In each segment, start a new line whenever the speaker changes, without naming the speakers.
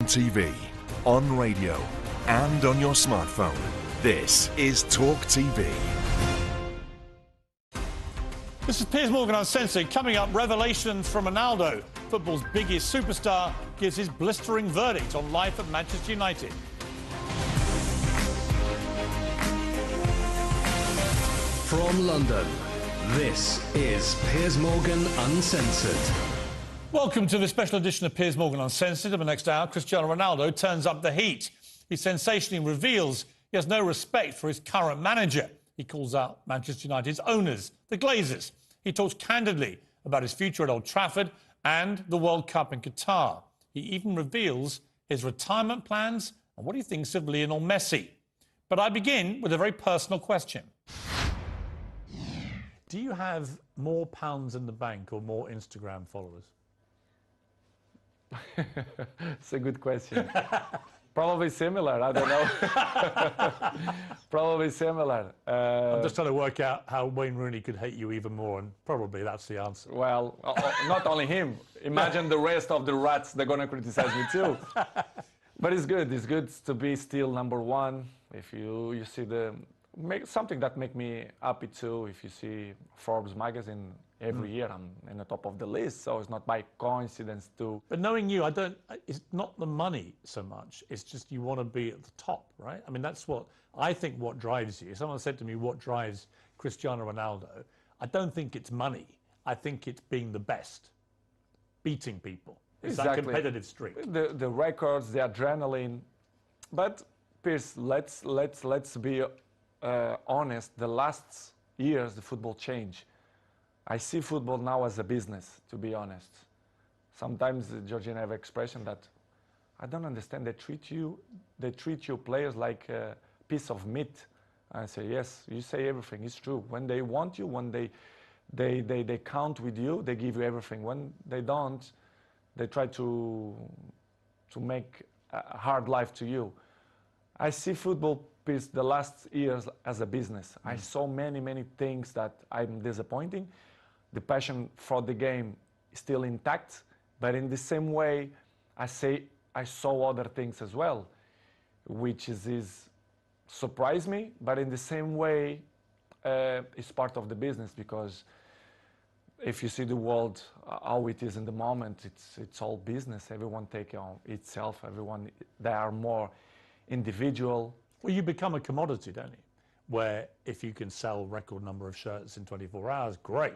TV, on radio, and on your smartphone. This is Talk TV.
This is Piers Morgan Uncensored. Coming up, revelations from Ronaldo. Football's biggest superstar gives his blistering verdict on life at Manchester United.
From London, this is Piers Morgan Uncensored.
Welcome to the special edition of Piers Morgan Uncensored. In the next hour, Cristiano Ronaldo turns up the heat. He sensationally reveals he has no respect for his current manager. He calls out Manchester United's owners, the Glazers. He talks candidly about his future at Old Trafford and the World Cup in Qatar. He even reveals his retirement plans and what he thinks of Lionel Messi. But I begin with a very personal question. Do you have more pounds in the bank or more Instagram followers?
It's a good question. Probably similar, I don't know. Probably similar.
I'm just trying to work out how Wayne Rooney could hate you even more, and probably that's the answer.
Well, not only him. Imagine the rest of the rats, they're going to criticize me too. But it's good to be still number one. If you see something that make me happy too, if you see Forbes magazine, every year I'm in the top of the list, so it's not by coincidence too.
But knowing you, it's not the money so much, it's just you want to be at the top, right? I mean, that's what I think what drives you. Someone said to me, what drives Cristiano Ronaldo? I don't think it's money. I think it's being the best, beating people. It's
exactly.
That competitive streak.
The records, the adrenaline. But Piers, let's be honest. The last years, the football changed. I see football now as a business, to be honest. Sometimes Georgians have an expression that I don't understand. They treat you players like a piece of meat. I say, yes, you say everything. It's true. When they want you, when they count with you, they give you everything. When they don't, they try to make a hard life to you. I see football, Piers, the last years as a business. I saw many things that I'm disappointing. The passion for the game is still intact, but in the same way, I saw other things as well, which is surprised me, but in the same way, it's part of the business, because if you see the world, how it is in the moment, it's all business. Everyone take on itself. They are more individual.
Well, you become a commodity, don't you? Where if you can sell record number of shirts in 24 hours, great.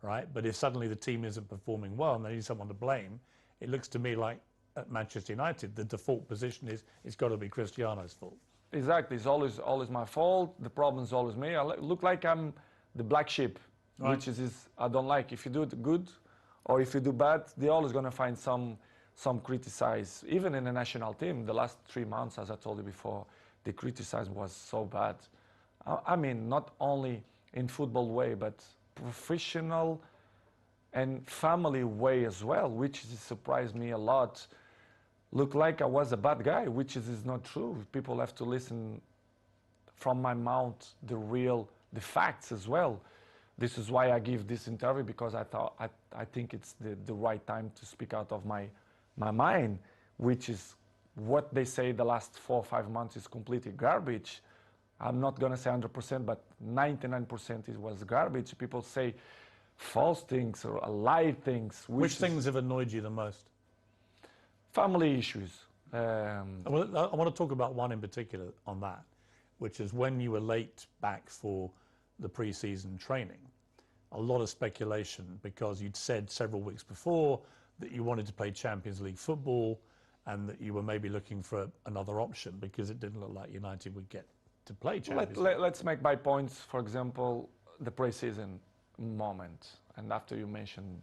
Right? But if suddenly the team isn't performing well and they need someone to blame, it looks to me like at Manchester United, the default position is it's got to be Cristiano's fault.
Exactly. It's always my fault. The problem is always me. I look like I'm the black sheep, right. Which is I don't like. If you do it good or if you do bad, they're always going to find some criticize. Even in the national team, the last 3 months, as I told you before, the criticism was so bad. I mean, not only in football way, but professional and family way as well, which surprised me a lot. Looked like I was a bad guy, which is not true. People have to listen from my mouth the facts as well. This is why I give this interview, because I think it's the right time to speak out of my mind, which is what they say the last 4 or 5 months is completely garbage. I'm not going to say 100%, but 99% it was garbage. People say false things or lie things.
Which things have annoyed you the most?
Family issues.
I want to talk about one in particular on that, which is when you were late back for the pre-season training. A lot of speculation, because you'd said several weeks before that you wanted to play Champions League football and that you were maybe looking for another option because it didn't look like United would get to play Champions League.
Let's make my points. For example, the pre-season moment, and after you mentioned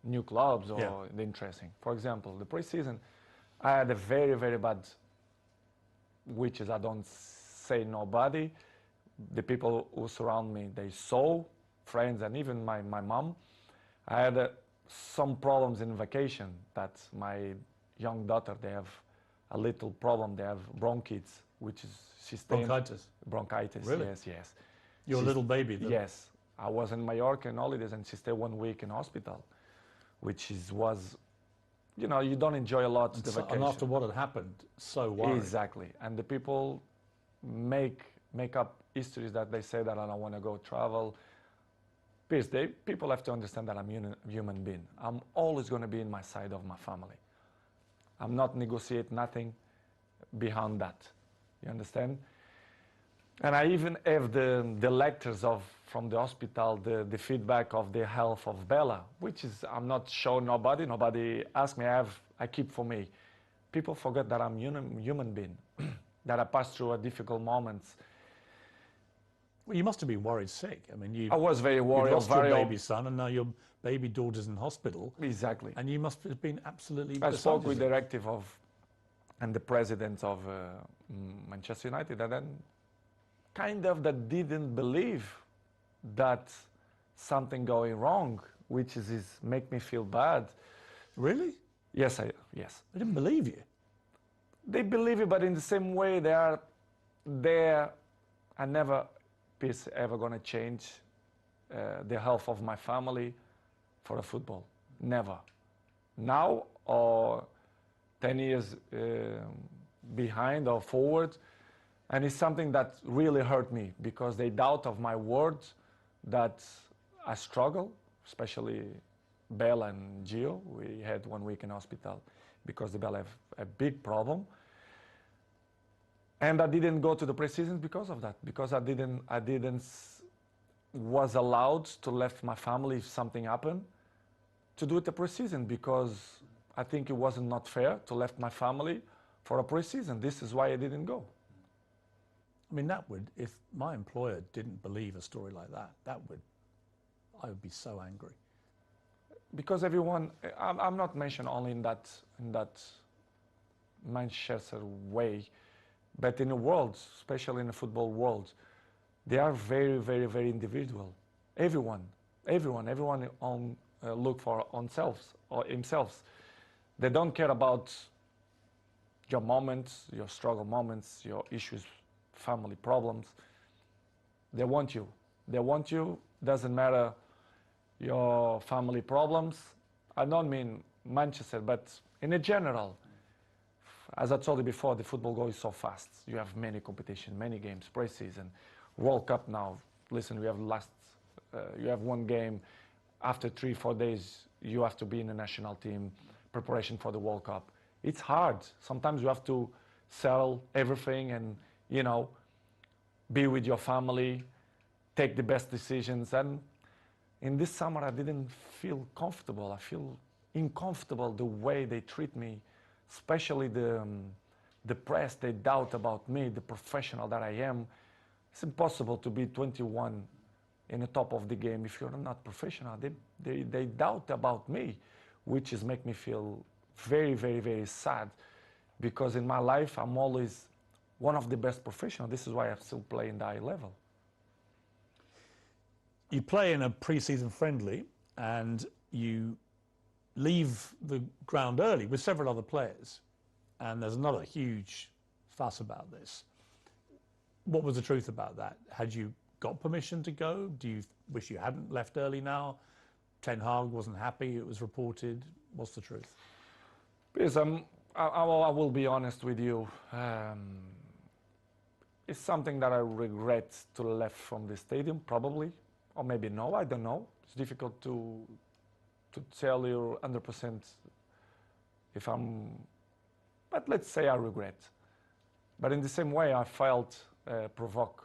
new clubs or the interesting. For example, the pre-season, I had a very bad, which is I don't say nobody. The people who surround me, they saw, friends and even my mom. I had some problems in vacation that my young daughter, they have a little problem. They have bronchitis, which is she's
bronchitis.
Bronchitis.
Really?
Yes.
Your little baby. Then.
Yes. I was in Mallorca in holidays, and she stayed 1 week in hospital, which was you know, you don't enjoy a lot the vacation.
And after what had happened, so worried.
Exactly. And the people make up histories that they say that I don't want to go travel. Please, people have to understand that I'm a human being. I'm always going to be in my side of my family. I'm not negotiate nothing behind that. You understand? And I even have the letters from the hospital, the feedback of the health of Bella, which is, I'm not showing nobody. Nobody asked me. I keep for me. People forget that I'm human being, that I passed through a difficult moments.
Well, you must have been worried sick. I mean,
I was very worried.
You lost your baby son, and now your baby daughter's in hospital.
Exactly.
And you must have been absolutely.
I spoke with the directive and the president of Manchester United, and then kind of that didn't believe that something going wrong, which is make me feel bad.
Really?
Yes.
They didn't believe you.
They believe you, but in the same way, they are there. I never. Is ever going to change the health of my family for a football. Never. Now or 10 years behind or forward. And it's something that really hurt me because they doubt of my words that I struggle, especially Bella and Gio. We had 1 week in hospital because the Bella have a big problem. And I didn't go to the preseason because of that, because I didn't was allowed to left my family if something happened to do it the preseason, because I think it wasn't not fair to left my family for a preseason. This is why I didn't go.
I mean, that would, if my employer didn't believe a story like that, I would be so angry.
Because everyone, I'm not mentioned only in that Manchester way, but in the world, especially in the football world, they are very, very, very individual. Everyone on look for themselves or themselves. They don't care about your moments, your struggle moments, your issues, family problems. They want you. They want you. Doesn't matter your family problems. I don't mean Manchester, but in a general. As I told you before, the football goes so fast. You have many competition, many games, pre-season, World Cup now. Listen, we have you have one game. After 3-4 days, you have to be in the national team, preparation for the World Cup. It's hard. Sometimes you have to sell everything and, you know, be with your family, take the best decisions. And in this summer, I didn't feel comfortable. I feel uncomfortable the way they treat me. Especially the press, they doubt about me, the professional that I am. It's impossible to be 21 in the top of the game if you're not professional. They doubt about me, which is make me feel very, very, very sad, because in my life I'm always one of the best professionals. This is why I still play in the high level.
You play in a pre-season friendly and you leave the ground early with several other players, and there's not a huge fuss about this. What was the truth about that? Had you got permission to go? Do you wish you hadn't left early now? Ten Hag wasn't happy, it was reported. What's the truth?
Because I will be honest with you. It's something that I regret to left from the stadium, probably, or maybe no, I don't know. It's difficult to tell you 100% if I'm, but let's say I regret. But in the same way, I felt provoked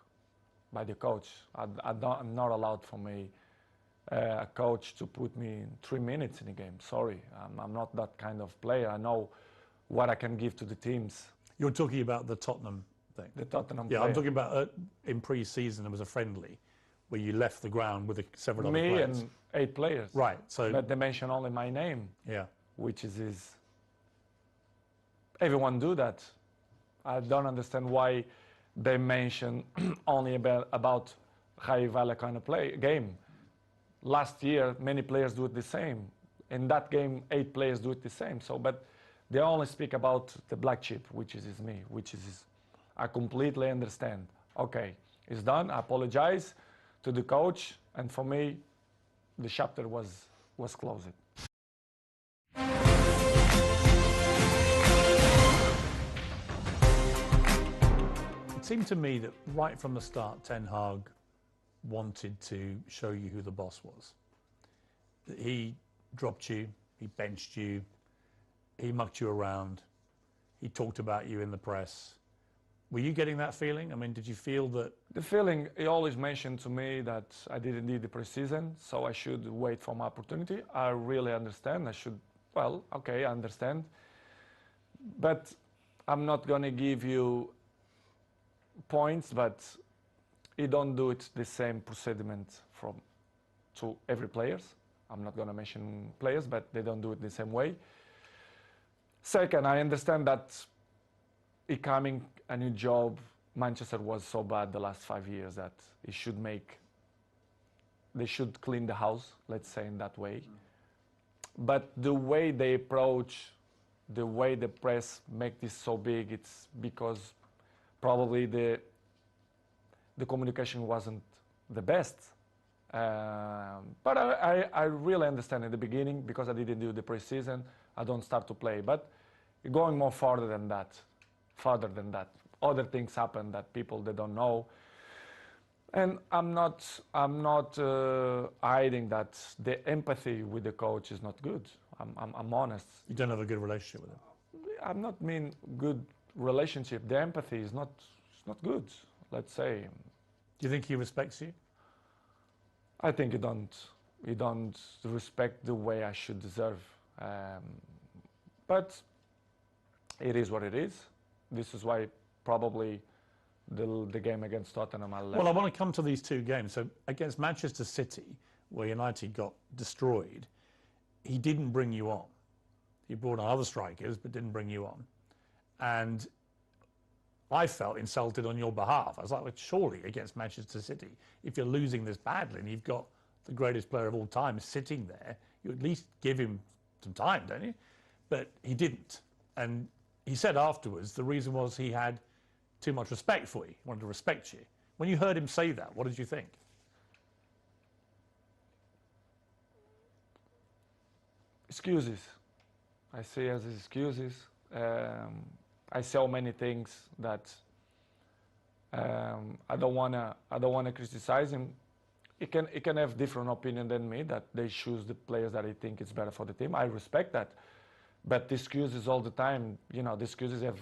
by the coach. I'm not allowed for me, a coach, to put me in 3 minutes in a game. Sorry, I'm not that kind of player. I know what I can give to the teams.
You're talking about the Tottenham thing?
The Tottenham
player.
I'm
talking about in pre-season, there was a friendly where you left the ground with several other players.
Me and 8 players.
Right. So,
but they mention only my name.
Yeah.
Which is everyone do that. I don't understand why they mention only about high value kind of game. Last year, many players do it the same. In that game, 8 players do it the same. So, but they only speak about the black sheep, which is me, which is I completely understand. Okay, it's done. I apologize to the coach, and for me, the chapter was closed.
seemed to me that right from the start, Ten Hag wanted to show you who the boss was. That he dropped you, he benched you, he mucked you around, he talked about you in the press. Were you getting that feeling? I mean, did you feel that?
The feeling, he always mentioned to me that I didn't need the preseason, so I should wait for my opportunity. I really understand. I should, well, okay, I understand. But I'm not going to give you points, but he don't do it the same procediment to every players. I'm not going to mention players, but they don't do it the same way. Second, I understand that becoming a new job, Manchester was so bad the last 5 years that they should clean the house, let's say in that way. But the way they approach, the way the press make this so big, it's because probably the communication wasn't the best. But I really understand in the beginning, because I didn't do the preseason, I don't start to play. But going more further than that, other things happen that people they don't know. And I'm not hiding that the empathy with the coach is not good. I'm honest.
You don't have a good relationship with him?
I'm not mean good relationship. The empathy is not good, let's say.
Do you think he respects you?
I think he don't respect the way I should deserve. But it is what it is. This is why probably the game against Tottenham I left.
Well, I want to come to these two games. So against Manchester City, where United got destroyed, he didn't bring you on. He brought on other strikers, but didn't bring you on. And I felt insulted on your behalf. I was like, well, surely against Manchester City, if you're losing this badly and you've got the greatest player of all time sitting there, you at least give him some time, don't you? But he didn't. And he said afterwards the reason was he had too much respect for you. He wanted to respect you. When you heard him say that, what did you think?
Excuses. I see as excuses. I say many things that I don't wanna criticize him. He can have different opinion than me, that they choose the players that I think is better for the team. I respect that. But the excuses all the time, you know, the excuses have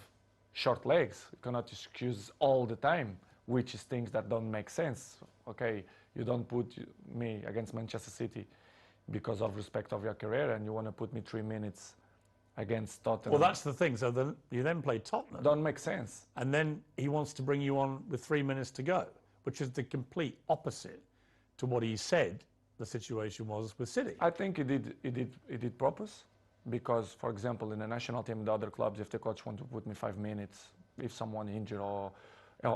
short legs. You cannot excuse all the time, which is things that don't make sense. Okay, you don't put me against Manchester City because of respect of your career, and you want to put me 3 minutes against Tottenham.
Well, that's the thing. So then you then play Tottenham.
Don't make sense.
And then he wants to bring you on with 3 minutes to go, which is the complete opposite to what he said the situation was with City.
I think he did purpose. Because, for example, in the national team, the other clubs, if the coach wants to put me 5 minutes, if someone injured or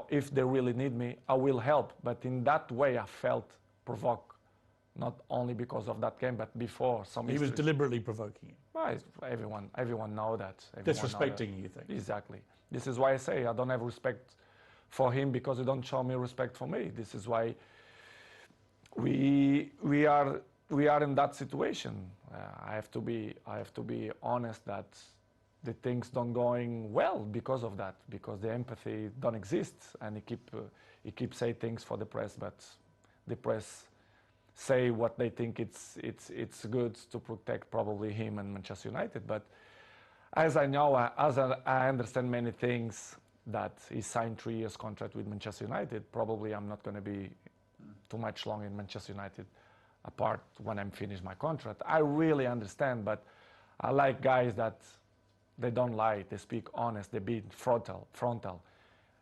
if they really need me, I will help. But in that way, I felt provoked, not only because of that game, but before some.
He was deliberately provoking you.
Well, everyone know that.
Disrespecting you, you think?
Exactly. This is why I say I don't have respect for him, because he don't show me respect for me. This is why we are in that situation. I have to be honest that the things don't going well because of that, because the empathy don't exist, and he keep saying things for the press, but the press say what they think it's good to protect probably him and Manchester United. But as I know, as I understand many things, that he signed 3 years contract with Manchester United. Probably I'm not going to be too much long in Manchester United, apart when I'm finished my contract. I really understand, but I like guys that they don't lie, they speak honest, they be frontal.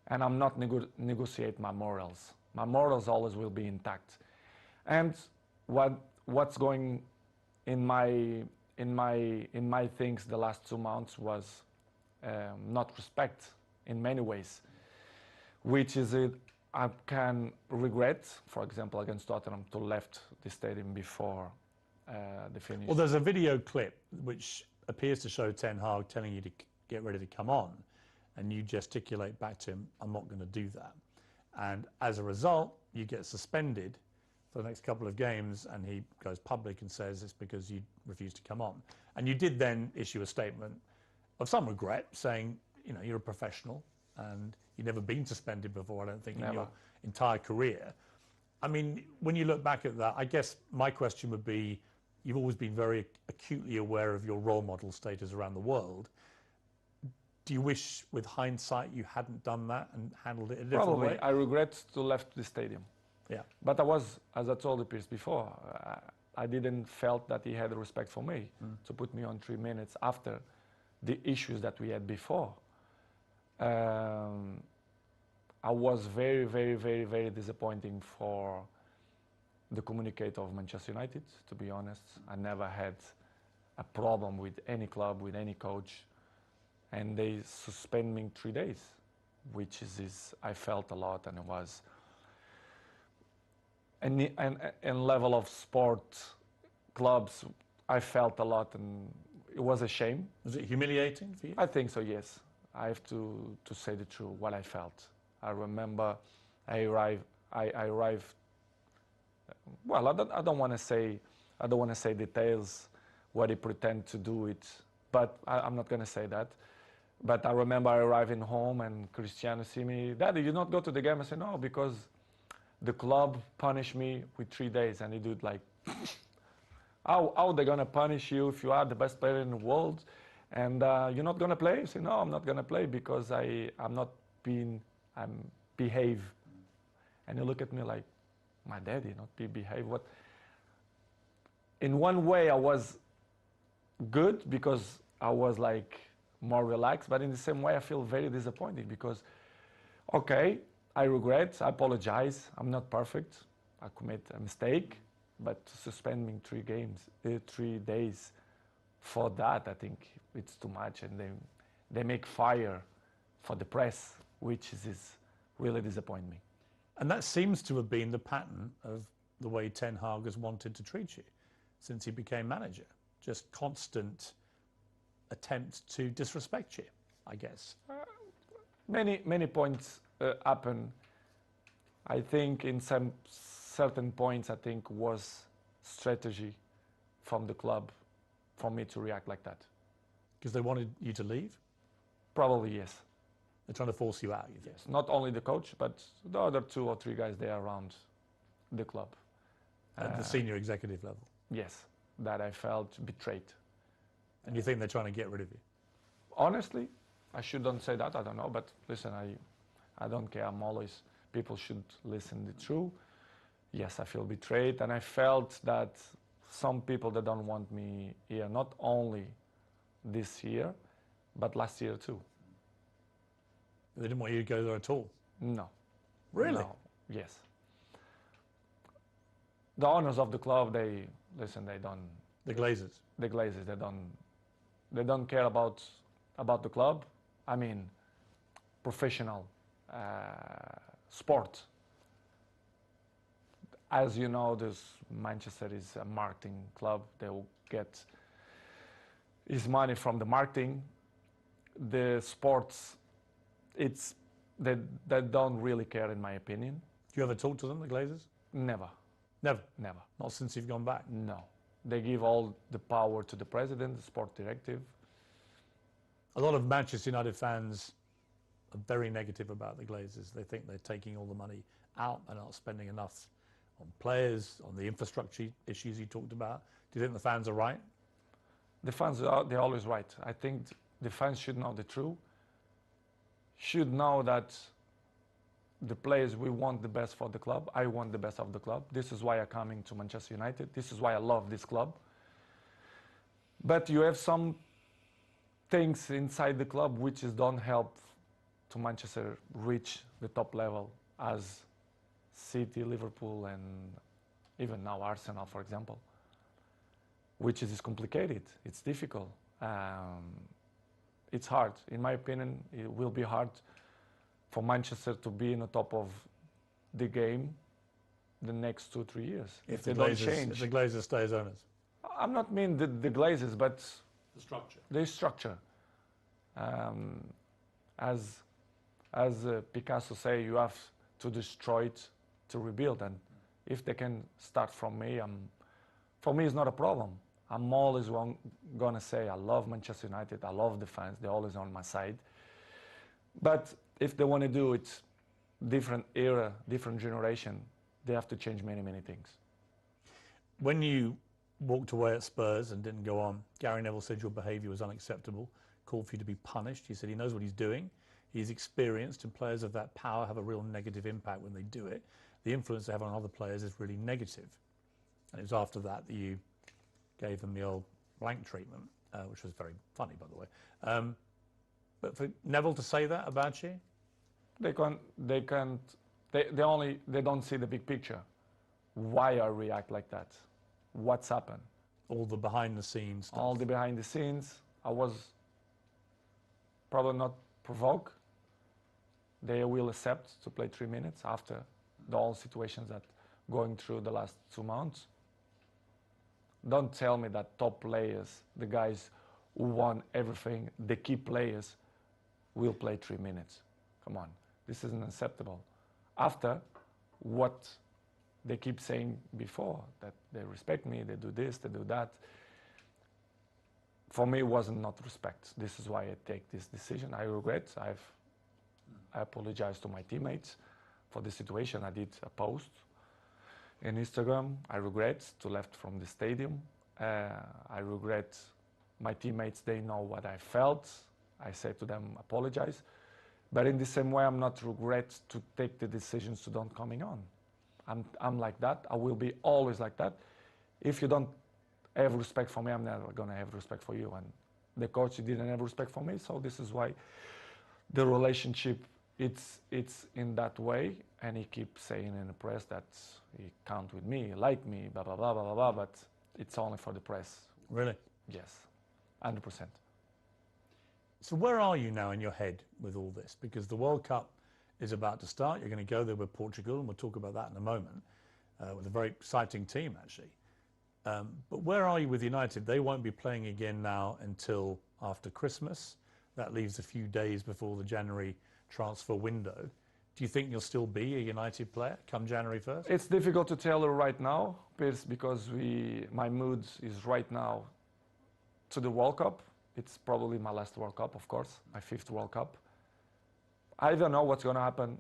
And I'm not negotiate my morals. My morals always will be intact. And what's going in my things the last 2 months was not respect in many ways, which is it. I can regret, for example, against Tottenham, to left the stadium before the finish.
Well, there's a video clip which appears to show Ten Hag telling you to get ready to come on, and you gesticulate back to him, I'm not going to do that. And as a result, you get suspended for the next couple of games, and he goes public and says it's because you refused to come on. And you did then issue a statement of some regret, saying, you know, you're a professional, and you've never been suspended before, I don't think, in
Never.
your entire career. I mean, when you look back at that, I guess my question would be, you've always been very acutely aware of your role model status around the world. Do you wish, with hindsight, you hadn't done that and handled it a different
Probably.
way?
I regret to left the stadium.
Yeah.
But I was, as I told Piers before, I didn't felt that he had respect for me to put me on 3 minutes after the issues that we had before. I was very, very, very, very disappointing for the communicator of Manchester United, to be honest. I never had a problem with any club, with any coach. And they suspend me 3 days, which is I felt a lot, and it was. And level of sport clubs, I felt a lot, and it was a shame.
Was it humiliating for you?
I think so, yes. I have to say the truth, what I felt. I remember I arrived. Well, I don't want to say details what he pretend to do it, but I'm not going to say that. But I remember I arriving home and Cristiano see me, Daddy, you not go to the game? I said, no, because the club punished me with 3 days. And he did like, how they going to punish you if you are the best player in the world and you're not going to play? I said, no, I'm not going to play because I'm behave. And he look at me like, my daddy, not behave. What? In one way, I was good because I was like more relaxed, but in the same way, I feel very disappointed because, okay, I regret, I apologize, I'm not perfect, I commit a mistake, but to suspend me 3 days for that, I think it's too much, and they make fire for the press, which is really disappoint me.
And that seems to have been the pattern of the way Ten Hag has wanted to treat you since he became manager. Just constant attempts to disrespect you, I guess.
Many points happen. I think in some certain points, I think was strategy from the club for me to react like that.
Because they wanted you to leave?
Probably, yes.
They're trying to force you out, you think?
Yes, not only the coach, but the other 2 or 3 guys there around the club.
At the senior executive level?
Yes, that I felt betrayed.
And you think they're trying to get rid of you?
Honestly, I shouldn't say that, I don't know, but listen, I don't care, I'm always, people should listen the truth. Yes, I feel betrayed, and I felt that some people that don't want me here, not only this year, but last year too.
They didn't want you to go there at all?
No.
Really?
No. Yes. The owners of the club, they don't.
The Glazers?
The Glazers, they don't care about the club. I mean, professional sport. As you know, Manchester is a marketing club. They will get his money from the marketing. The sports, they don't really care, in my opinion.
Do you ever talk to them, the Glazers?
Never.
Never?
Never.
Not since you've gone back?
No. They give all the power to the president, the sport directive.
A lot of Manchester United fans are very negative about the Glazers. They think they're taking all the money out and not spending enough on players, on the infrastructure issues you talked about. Do you think the fans are right?
The fans, they're always right. I think the fans should know the truth, should know that the players, we want the best for the club. I want the best of the club. This is why I'm coming to Manchester United. This is why I love this club. But you have some things inside the club which don't help to Manchester reach the top level as City, Liverpool, and even now Arsenal, for example, which is complicated. It's difficult. It's hard. In my opinion, it will be hard for Manchester to be in the top of the game the next 2-3 years. If they don't change.
If the Glazers stay as owners.
I'm not mean the Glazers, but
the structure.
The structure. As Picasso say, you have to destroy it to rebuild. And if they can start from me, for me it's not a problem. I'm always going to say I love Manchester United. I love the fans. They're always on my side. But if they want to do it, different era, different generation, they have to change many, many things.
When you walked away at Spurs and didn't go on, Gary Neville said your behaviour was unacceptable, called for you to be punished. He said he knows what he's doing. He's experienced, and players of that power have a real negative impact when they do it. The influence they have on other players is really negative. And it was after that that you gave them the old blank treatment, which was very funny, by the way. But for Neville to say that about you?
They don't see the big picture. Why I react like that? What's happened?
All the behind the scenes stuff.
All the behind the scenes. I was probably not provoked. They will accept to play 3 minutes after the whole situations that going through the last 2 months. Don't tell me that top players, the guys who won everything, the key players, will play 3 minutes. Come on, this isn't acceptable. After what they keep saying before, that they respect me, they do this, they do that. For me, it wasn't not respect. This is why I take this decision. I regret. I apologize to my teammates for the situation. I did a post in Instagram. I regret to left from the stadium. I regret my teammates. They know what I felt. I said to them, apologize. But in the same way, I'm not regret to take the decisions to don't coming on. I'm like that. I will be always like that. If you don't have respect for me, I'm never going to have respect for you. And the coach didn't have respect for me, so this is why the relationship, it's in that way. And he keeps saying in the press that he can't with me, like me, blah, blah, blah, blah, blah, blah, but it's only for the press.
Really?
Yes, 100%.
So where are you now in your head with all this? Because the World Cup is about to start. You're going to go there with Portugal, and we'll talk about that in a moment, with a very exciting team, actually. But where are you with United? They won't be playing again now until after Christmas. That leaves a few days before the January transfer window. Do you think you'll still be a United player come January 1st?
It's difficult to tell right now, Piers, because my mood is right now to the World Cup. It's probably my last World Cup, of course, my 5th World Cup. I don't know what's going to happen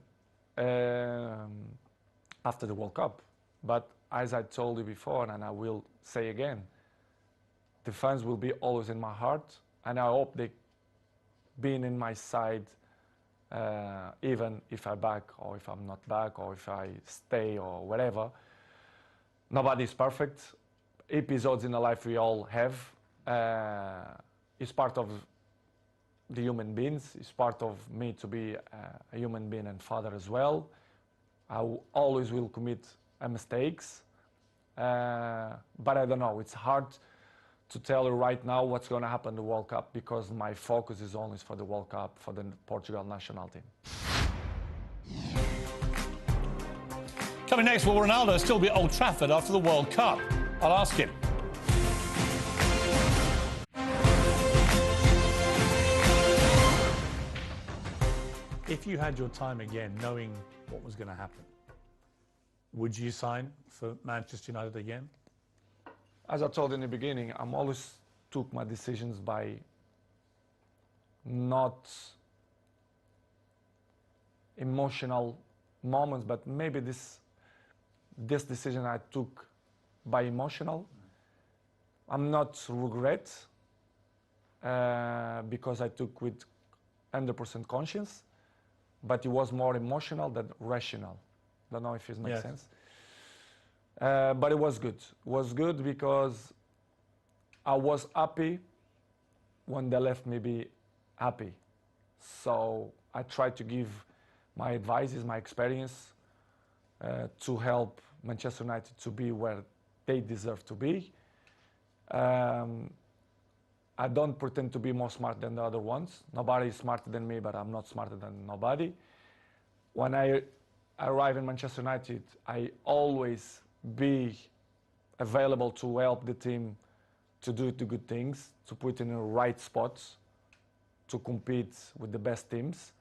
after the World Cup. But as I told you before, and I will say again, the fans will be always in my heart, and I hope they being in my side, even if I'm back or if I'm not back or if I stay or whatever. Nobody's perfect. Episodes in the life we all have. It's part of the human beings. It's part of me to be a human being and father as well. I always will commit mistakes, but I don't know. It's hard to tell you right now what's going to happen in the World Cup because my focus is only for the World Cup, for the Portugal national team.
Coming next, will Ronaldo still be at Old Trafford after the World Cup? I'll ask him. If you had your time again, knowing what was going to happen, would you sign for Manchester United again?
As I told in the beginning, I'm always took my decisions by not emotional moments, but maybe this decision I took by emotional. I'm not regret because I took with 100% conscience, but it was more emotional than rational. Don't know if it makes sense. But it was good. It was good because I was happy when they left me be happy. So I tried to give my advices, my experience to help Manchester United to be where they deserve to be. I don't pretend to be more smart than the other ones. Nobody is smarter than me, but I'm not smarter than nobody. When I arrive in Manchester United, I always be available to help the team to do the good things, to put in the right spots, to compete with the best teams.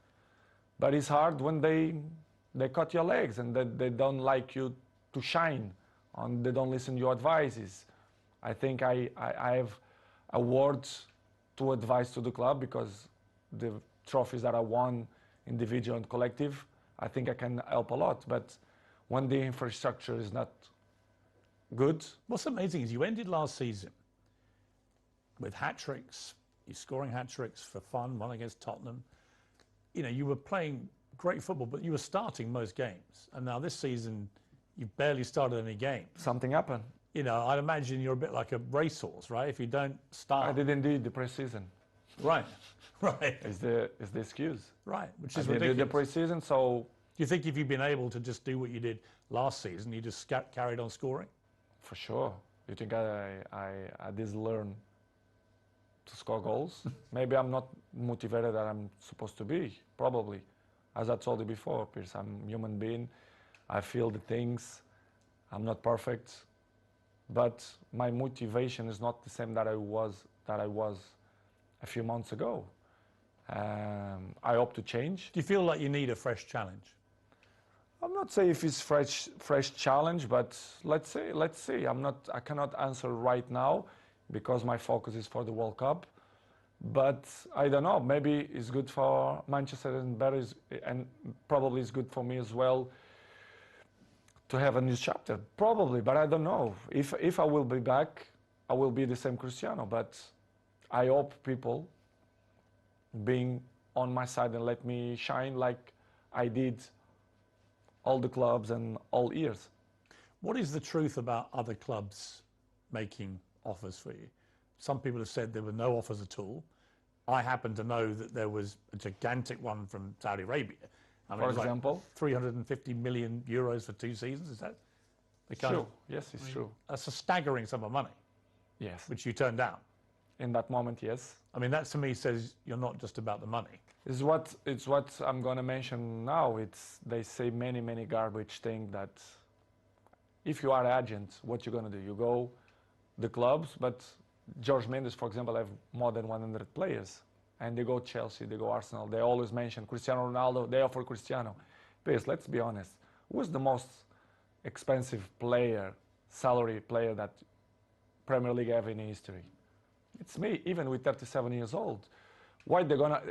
But it's hard when they cut your legs and they don't like you to shine and they don't listen to your advices. I think I have a word to advise to the club because the trophies that I won individual and collective, I think I can help a lot. But when the infrastructure is not good.
What's amazing is you ended last season with hat-tricks. You're scoring hat-tricks for fun, one against Tottenham. You know, you were playing great football, but you were starting most games. And now this season, you've barely started any games.
Something happened.
You know, I'd imagine you're a bit like a racehorse, right? If you don't start.
I didn't do the pre-season.
Right, right.
Is the excuse.
Right, which is
I
ridiculous.
did the pre-season, so...
Do you think if you'd been able to just do what you did last season, you just carried on scoring?
For sure. You think I did learn to score goals? Maybe I'm not motivated that I'm supposed to be, probably. As I told you before, Piers, I'm a human being. I feel the things. I'm not perfect. But my motivation is not the same that I was a few months ago. I hope to change.
Do you feel like you need a fresh challenge?
I'm not saying if it's fresh challenge, but let's see. I cannot answer right now because my focus is for the World Cup. But I don't know. Maybe it's good for Manchester and probably it's good for me as well to have a new chapter. Probably, but I don't know. If I will be back, I will be the same Cristiano. But I hope people being on my side and let me shine like I did all the clubs and all years.
What is the truth about other clubs making offers for you? Some people have said there were no offers at all. I happen to know that there was a gigantic one from Saudi Arabia. I mean,
for example?
like 350 million euros for 2 seasons, is that the kind
True.
of,
Yes, it's true.
That's a staggering sum of money.
Yes.
Which you turned down.
In that moment, yes.
I mean, that to me says you're not just about the money.
It's what I'm going to mention now. They say many garbage things that if you are an agent, what you're going to do? You go the clubs, but George Mendes, for example, have more than 100 players. And they go Chelsea, they go Arsenal. They always mention Cristiano Ronaldo. They offer Cristiano. Please, let's be honest. Who's the most expensive player, salary player that Premier League have in history? It's me, even with 37 years old. Why they gonna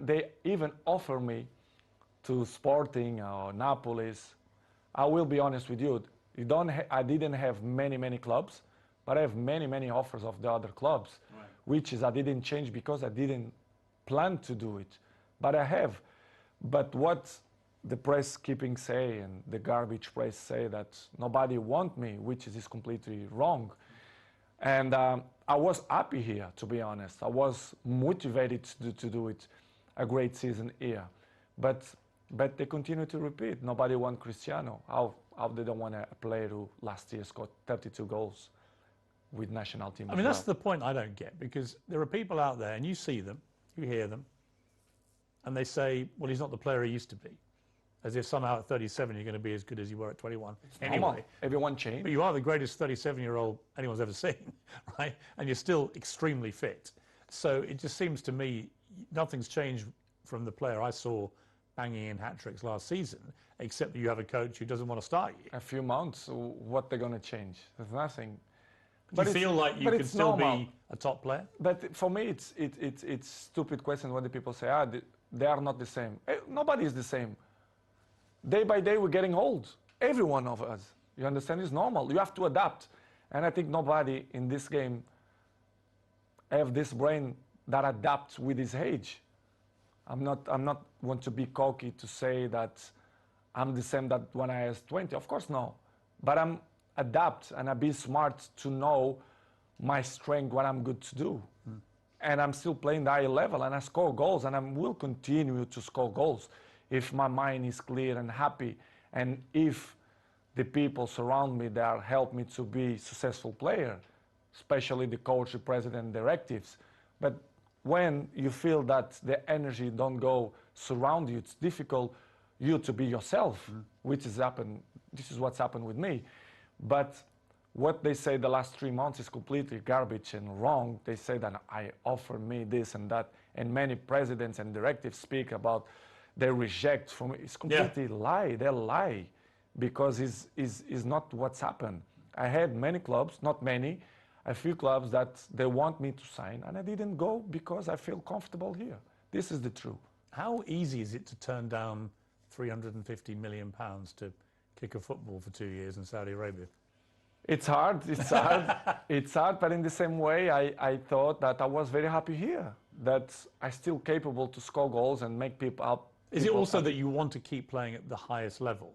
they even offer me to Sporting or Napolis? I will be honest with you. I didn't have many clubs, but I have many offers of the other clubs, right. Which is I didn't change because I didn't plan to do it, but I have. But what the press keeping say and the garbage press say that nobody want me, which is completely wrong. And I was happy here, to be honest. I was motivated to do it, a great season here. But they continue to repeat. Nobody want Cristiano. How they don't want a player who last year scored 32 goals with national team?
I mean, that's the point I don't get, because there are people out there, and you see them, you hear them, and they say, well, he's not the player he used to be. As if somehow at 37 you're going to be as good as you were at 21. Anyway,
everyone changed.
But you are the greatest 37-year-old anyone's ever seen, right? And you're still extremely fit. So it just seems to me nothing's changed from the player I saw banging in hat-tricks last season, except that you have a coach who doesn't want to start you.
A few months, what they're going to change? There's nothing.
Do you feel like you could still be a top player?
But for me, it's stupid question when the people say, they are not the same. Nobody is the same. Day by day, we're getting old. Every one of us. You understand? It's normal. You have to adapt. And I think nobody in this game have this brain that adapts with his age. I'm not want to be cocky to say that I'm the same that when I was 20. Of course, no. But I'm adapt and I be smart to know my strength, what I'm good to do. And I'm still playing the high level and I score goals and I will continue to score goals if my mind is clear and happy, and if the people surround me that help me to be a successful player, especially the coach, the president, directives. But when you feel that the energy don't go surround you, it's difficult you to be yourself, which has happened. This is what's happened with me. But what they say the last 3 months is completely garbage and wrong. They say that I offer me this and that, and many presidents and directives speak about they reject from it. It's completely lie. They lie because it's not what's happened. I had many clubs, not many, a few clubs that they want me to sign, and I didn't go because I feel comfortable here. This is the truth.
How easy is it to turn down £350 million to kick a football for 2 years in Saudi Arabia?
It's hard, it's hard, it's hard, but in the same way, I thought that I was very happy here, that I'm still capable to score goals and make people up.
Is it also that you want to keep playing at the highest level?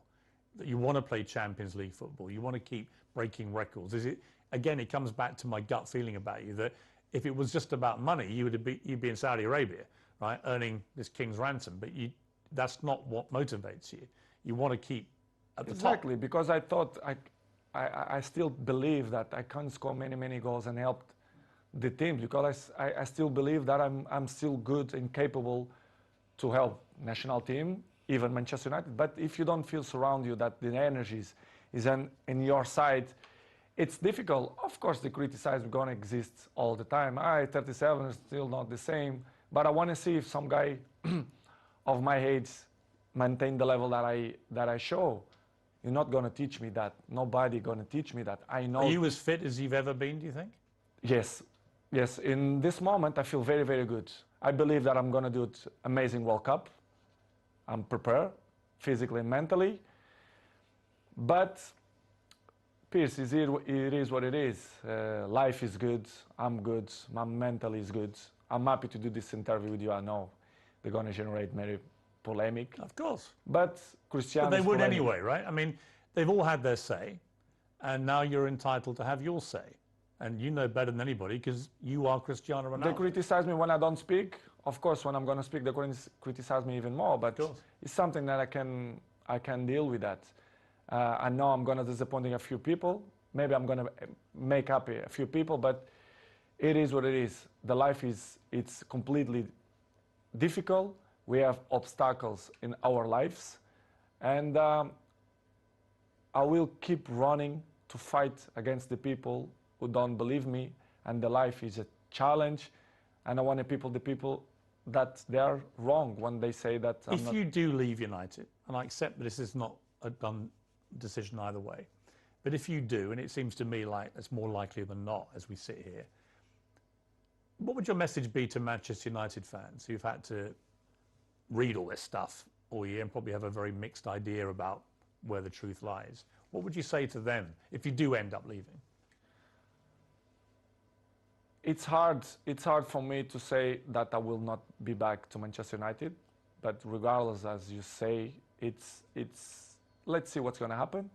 That you want to play Champions League football? You want to keep breaking records? Is it, again, it comes back to my gut feeling about you, that if it was just about money, you'd be in Saudi Arabia, right, earning this king's ransom, but that's not what motivates you. You want to keep at the top.
Exactly, because I thought I still believe that I can score many goals and help the team, because I still believe that I'm still good and capable to help national team, even Manchester United. But if you don't feel surround you that the energy is in your side, it's difficult. Of course, the criticism is going to exist all the time. 37 is still not the same, but I want to see if some guy of my age maintain the level that I show. You're not going to teach me that. Nobody going to teach me that. I know.
Are you as fit as you've ever been, do you think?
Yes. Yes. In this moment, I feel very good. I believe that I'm going to do it amazing World Cup. I'm prepared, physically and mentally. But, Piers, it is what it is. Life is good. I'm good. My mental is good. I'm happy to do this interview with you. I know they're going to generate many polemic.
Of course.
But Cristiano.
But they would anyway, right? I mean, they've all had their say, and now you're entitled to have your say. And you know better than anybody because you are Cristiano Ronaldo.
They criticize me when I don't speak. Of course, when I'm going to speak, they criticize me even more. But it's something that I can deal with that. I know I'm going to disappoint a few people. Maybe I'm going to make happy a few people, but it is what it is. The life it's completely difficult. We have obstacles in our lives, and I will keep running to fight against the people who don't believe me, and the life is a challenge, and I want the people that they are wrong when they say that
if you do leave United, and I accept that this is not a done decision either way, but if you do, and it seems to me like it's more likely than not as we sit here, what would your message be to Manchester United fans who've had to read all this stuff all year and probably have a very mixed idea about where the truth lies? What would you say to them if you do end up leaving?
It's hard for me to say that I will not be back to Manchester United, but regardless, as you say, it's let's see what's going to happen.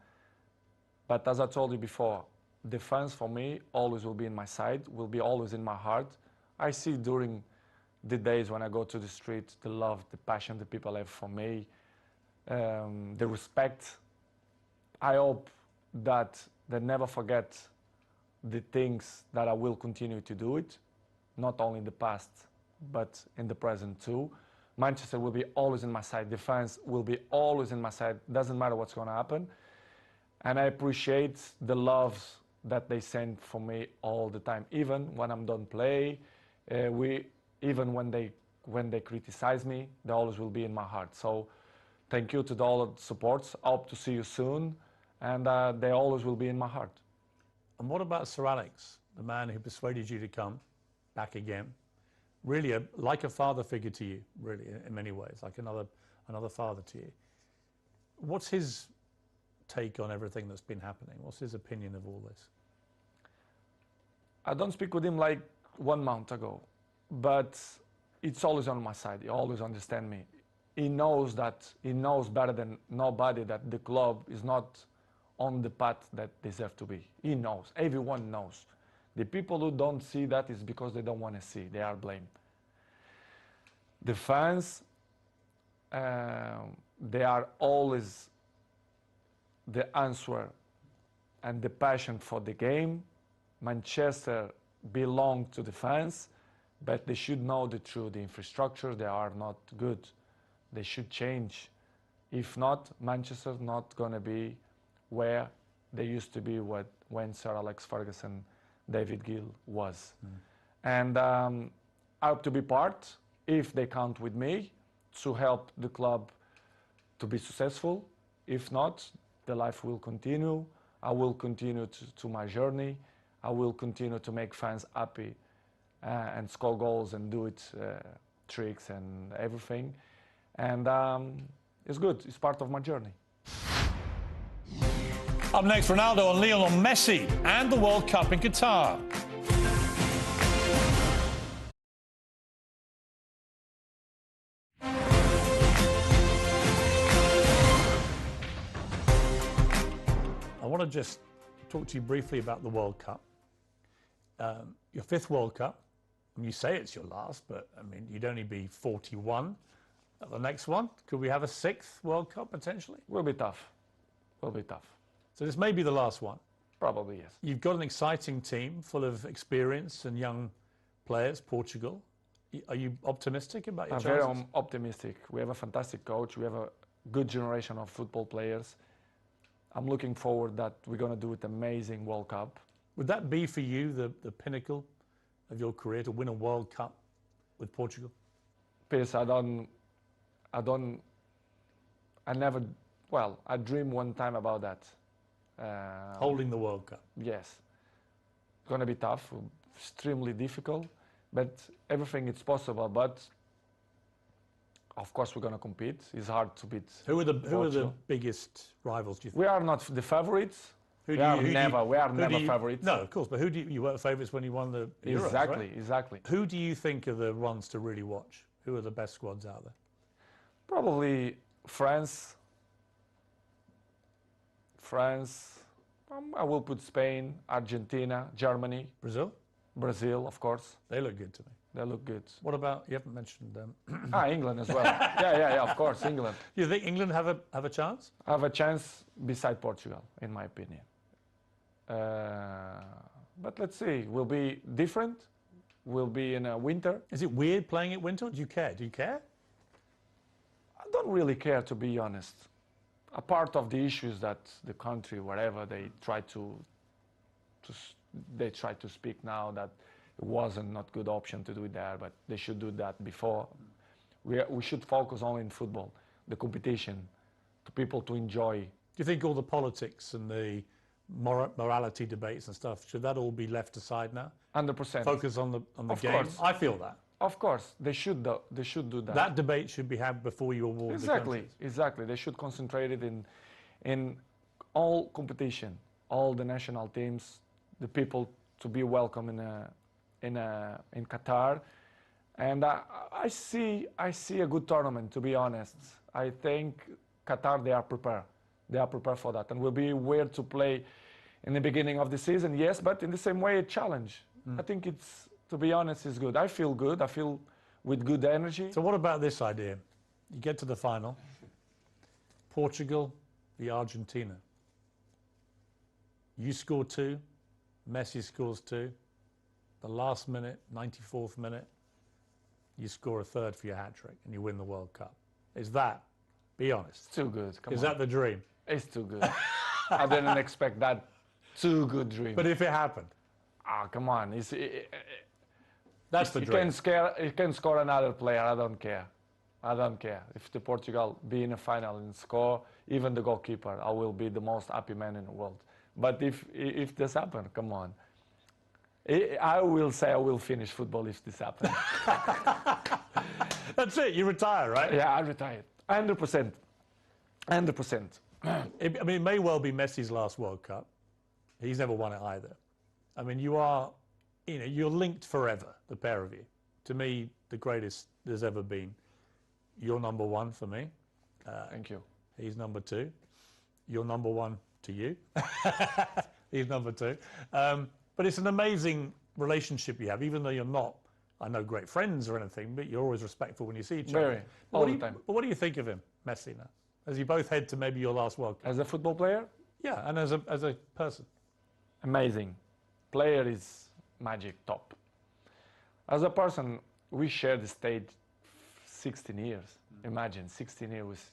But as I told you before, the fans for me always will be in my side, will be always in my heart. I see during the days when I go to the street, the love, the passion the people have for me, the respect. I hope that they never forget the things that I will continue to do it, not only in the past, but in the present too. Manchester will be always in my side. The fans will be always in my side. Doesn't matter what's going to happen. And I appreciate the love that they send for me all the time, even when I'm done play. Even when they criticize me, they always will be in my heart. So thank you to all the supports. I hope to see you soon. And they always will be in my heart.
And what about Sir Alex, the man who persuaded you to come back again? Really, like a father figure to you, really, in many ways, like another father to you. What's his take on everything that's been happening? What's his opinion of all this?
I don't speak with him like 1 month ago, but it's always on my side. He always understands me. He knows better than nobody that the club is not on the path that they deserve to be. He knows. Everyone knows. The people who don't see that is because they don't want to see. They are blamed. The fans, they are always the answer and the passion for the game. Manchester belongs to the fans, but they should know the truth. The infrastructure, they are not good. They should change. If not, Manchester's not going to be where they used to be when Sir Alex Ferguson, David Gill was. And I hope to be part, if they count with me, to help the club to be successful. If not, the life will continue. I will continue to my journey. I will continue to make fans happy and score goals and do it tricks and everything. And it's good. It's part of my journey.
Up next, Ronaldo and Lionel Messi and the World Cup in Qatar. I want to just talk to you briefly about the World Cup. Your 5th World Cup. And you say it's your last, but I mean, you'd only be 41 at the next one. Could we have a 6th World Cup potentially?
Will be tough. Will be tough.
So this may be the last one.
Probably, yes.
You've got an exciting team full of experience and young players, Portugal. Are you optimistic about your chances?
I'm very optimistic. We have a fantastic coach. We have a good generation of football players. I'm looking forward that we're going to do an amazing World Cup.
Would that be for you the pinnacle of your career, to win a World Cup with Portugal?
Piers, I dreamed one time about that.
Holding the World Cup.
Yes. It's going to be tough, extremely difficult, but everything is possible. But of course, we're going to compete. It's hard to beat.
Who are the biggest rivals, do you think?
We are not the favorites. We are never favorites.
No, of course, but who do you were favorites when you won the Euros,
Exactly,
right?
exactly.
Who do you think are the ones to really watch? Who are the best squads out there?
Probably France. I will put Spain, Argentina, Germany.
Brazil?
Brazil, of course.
They look good to me.
They look good.
What about, you haven't mentioned
England as well. yeah, of course, England.
You think England have a chance?
Have a chance beside Portugal, in my opinion. But let's see. We'll be different. We'll be in a winter.
Is it weird playing at winter? Do you care? Do you care?
I don't really care, to be honest. A part of the issues that the country, wherever they try to speak now that it wasn't not good option to do it there, but they should do that before. We should focus only in football, the competition, to people to enjoy.
Do you think all the politics and the morality debates and stuff, should that all be left aside now?
100%.
Focus on the game.
Course.
I feel that.
Of course, they should do that.
That debate should be had before you award the countries.
Exactly. They should concentrate it in all competition, all the national teams, the people to be welcome in Qatar, and I see a good tournament. To be honest, I think Qatar, they are prepared. They are prepared for that, and will be weird to play in the beginning of the season. Yes, but in the same way, a challenge. I think it's, to be honest, it's good. I feel good. I feel with good energy.
So what about this idea? You get to the final, Portugal v Argentina. You score 2, Messi scores 2. The last minute, 94th minute, you score a 3rd for your hat-trick and you win the World Cup. Is that, be honest?
It's too good. Come on.
Is that the dream?
It's too good. I didn't expect that. Too good dream.
But if it happened?
Come on.
That's the dream.
You can score another player. I don't care. I don't care. If the Portugal be in a final and score, even the goalkeeper, I will be the most happy man in the world. But if this happens, come on. I will say I will finish football if this happens.
That's it. You retire, right?
Yeah, I retired. 100%. 100%.
I mean, it may well be Messi's last World Cup. He's never won it either. I mean, you're linked forever, the pair of you. To me, the greatest there's ever been. You're number 1 for me.
Thank you.
He's number 2. You're number 1 to you. He's number 2. But it's an amazing relationship you have, even though you're not, I know, great friends or anything, but you're always respectful when you see each other.
Very, all the time.
But what do you think of him, Messi, now? As you both head to maybe your last World Cup?
As a football player?
Yeah, and as a person.
Amazing. Player is magic, top. As a person, we share the stage 16 years. Imagine, 16 years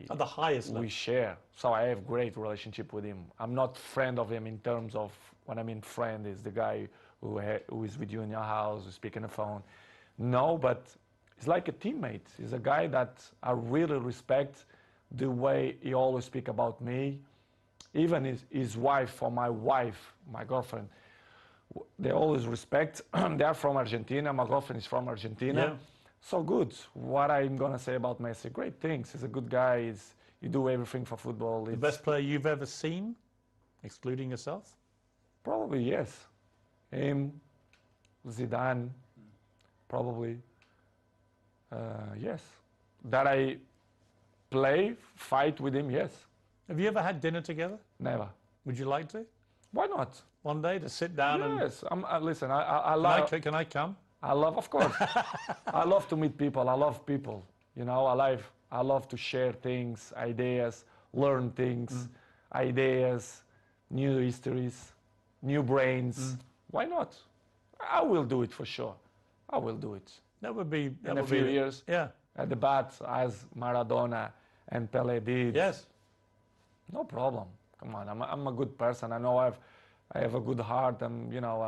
at the highest level.
We share. So I have great relationship with him. I'm not friend of him in terms of, when I mean friend is the guy who is with you in your house, who speak on the phone. No, but he's like a teammate. He's a guy that I really respect the way he always speak about me. Even his wife, or my wife, my girlfriend, they always respect. They are from Argentina. My girlfriend is from Argentina.
Yeah.
So good. What I'm gonna say about Messi? Great things. He's a good guy. You do everything for football.
The best player you've ever seen, excluding yourself?
Probably yes. Him, Zidane, probably. Yes. That I fight with him, yes.
Have you ever had dinner together?
Never.
Would you like to?
Why not?
One day to sit down and...
Yes. Listen, I love...
Can I come?
I love, of course. I love to meet people. I love people. You know, I love to share things, ideas, learn things, ideas, new histories, new brains. Why not? I will do it for sure. I will do it.
That would be...
In a few years.
Yeah.
At the bat, as Maradona and Pelé did.
Yes.
No problem. Come on, I'm a good person. I know I have a good heart, and you know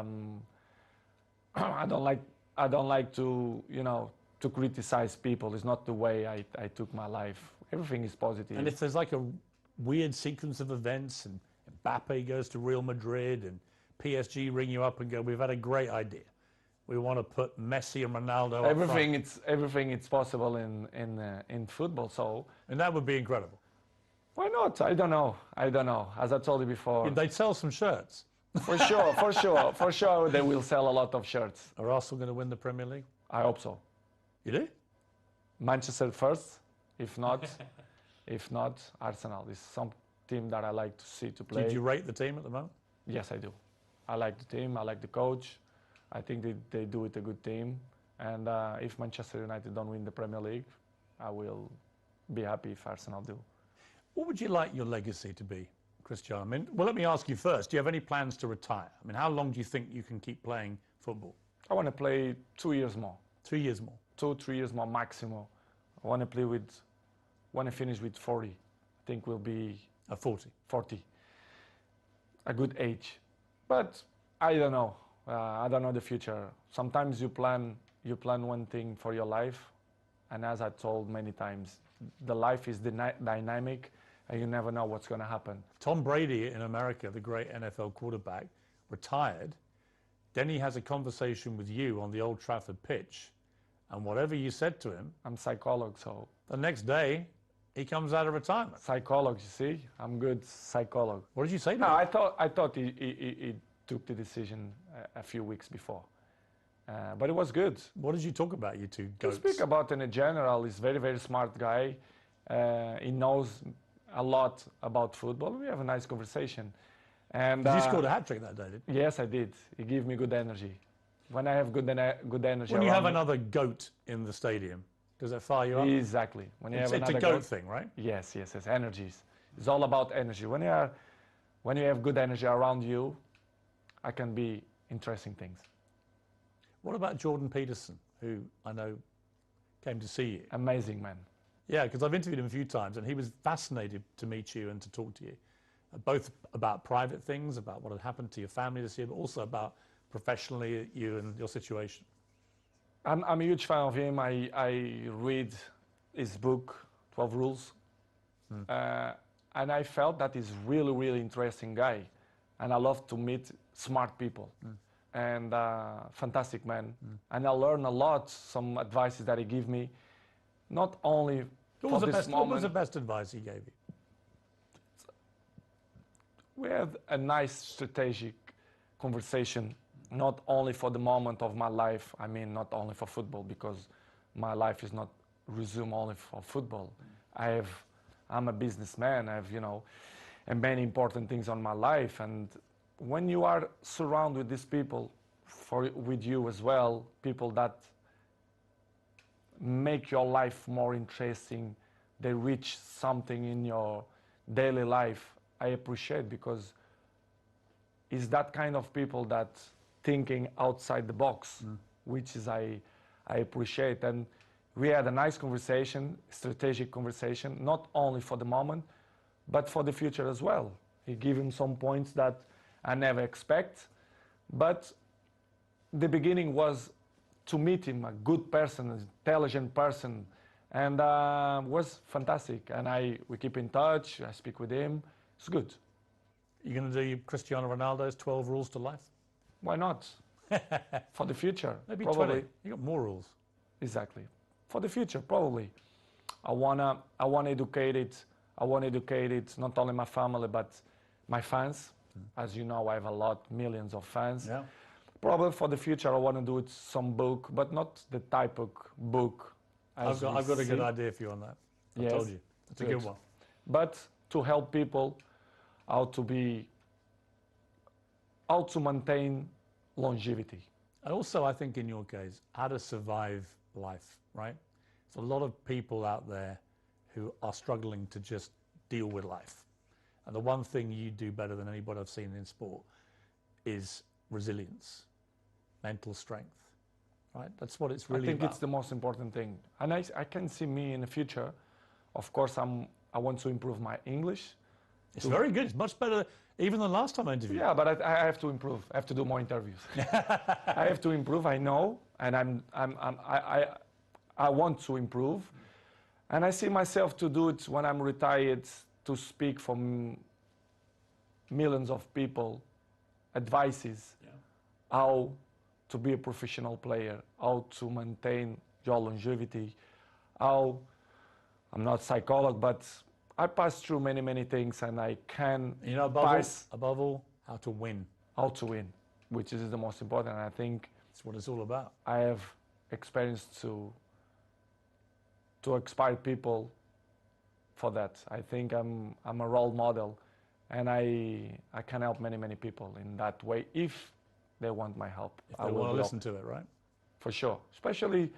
I don't like to to criticize people. It's not the way I took my life. Everything is positive.
And if there's like a weird sequence of events, and Mbappe goes to Real Madrid, and PSG ring you up and go, "We've had a great idea. We want to put Messi and Ronaldo."
Everything it's possible in football. So.
And that would be incredible.
Why not? I don't know. As I told you before.
They'd sell some shirts.
For sure, they will sell a lot of shirts.
Are Arsenal going to win the Premier League?
I hope so.
You do?
Manchester first. If not, Arsenal is some team that I like to see to play.
Did you rate the team at the moment?
Yes, I do. I like the team. I like the coach. I think they do it a good team. And if Manchester United don't win the Premier League, I will be happy if Arsenal do.
What would you like your legacy to be, Cristiano? I mean, well, let me ask you first. Do you have any plans to retire? I mean, how long do you think you can keep playing football?
I want to play 2 years more.
2 years more?
2-3 years more maximum. I want to play when I finish with 40. I think we'll be...
40?
40. A good age. But I don't know. I don't know the future. Sometimes you plan one thing for your life. And as I told many times, the life is dynamic. And you never know what's going to happen.
Tom Brady in America, the great NFL quarterback, retired. Then he has a conversation with you on the Old Trafford pitch. And whatever you said to him...
I'm psychologist, so...
The next day, he comes out of retirement.
Psychologist, you see? I'm good psychologist.
What did you say to him?
No, I thought he took the decision a few weeks before. But it was good.
What did you talk about, you two goats?
To speak about in general, he's a very, very smart guy. He knows a lot about football. We have a nice conversation. And
you scored a hat-trick that day, didn't you?
Yes, I did. He gave me good energy. When I have good energy
when you have another goat in the stadium, does that fire you up?
Exactly. When you
it's
have another
a goat thing, right?
Yes. Energies. It's all about energy. When you have good energy around you, I can be interesting things.
What about Jordan Peterson, who I know came to see you?
Amazing man.
Yeah, because I've interviewed him a few times, and he was fascinated to meet you and to talk to you, both about private things, about what had happened to your family this year, but also about professionally you and your situation.
I'm a huge fan of him. I read his book, 12 Rules, and I felt that he's really, really interesting guy, and I love to meet smart people. And fantastic man. And I learn a lot, some advices that he gave me, not only for this moment.
What was the best advice he gave you?
We had a nice strategic conversation, not only for the moment of my life, I mean not only for football, because my life is not resumed only for football. I'm a businessman, I have, and many important things on my life, and when you are surrounded with these people, with you as well, people that make your life more interesting, they reach something in your daily life, I appreciate, because it's that kind of people that thinking outside the box, which is I appreciate. And we had a nice conversation, strategic conversation, not only for the moment, but for the future as well. He gave him some points that I never expect, but the beginning was to meet him, a good person, an intelligent person, and was fantastic. And we keep in touch, I speak with him, it's good.
You're going to do Cristiano Ronaldo's 12 rules to life?
Why not? For the future.
Maybe
probably.
20. You got more rules.
Exactly. for the future, probably. I wanna educate it. I want to educate it, not only my family, but my fans. As you know, I have millions of fans.
Yeah.
Probably for the future, I want to do it some book, but not the type of book.
I've got a good idea for you on that. I told you. It's a good one.
But to help people how to maintain longevity.
And also, I think in your case, how to survive life, right? There's a lot of people out there who are struggling to just deal with life. And the one thing you do better than anybody I've seen in sport is resilience, mental strength, right? That's what it's really about.
I think it's the most important thing. And I can see me in the future. Of course, I want to improve my English.
It's very good. It's much better even than last time I interviewed.
Yeah, but I have to improve. I have to do more interviews. I have to improve. I know, and I want to improve, and I see myself to do it when I'm retired, to speak for millions of people, advices, how to be a professional player, how to maintain your longevity, how I'm not a psychologist, but I passed through many things, and I can
above all, how to win.
How to win, which is the most important. And I think
that's what it's all about.
I have experience to inspire people for that. I think I'm a role model, and I can help many people in that way if they want my help.
If they want to listen to it, right?
For sure, especially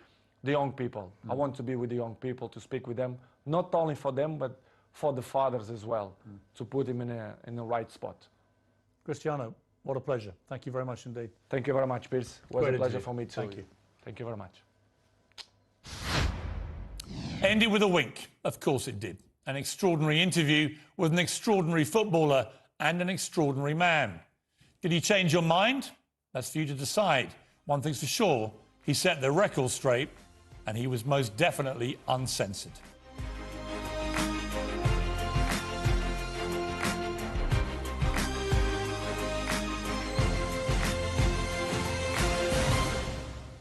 the young people. I want to be with the young people, to speak with them, not only for them, but for the fathers as well, to put him in the right spot.
Cristiano, what a pleasure. Thank you very much indeed.
Thank you very much, Piers. It was a pleasure for me too.
Thank you.
Thank you very much.
Ended with a wink. Of course it did. An extraordinary interview with an extraordinary footballer and an extraordinary man. Did he change your mind? That's for you to decide. One thing's for sure, he set the record straight, and he was most definitely uncensored.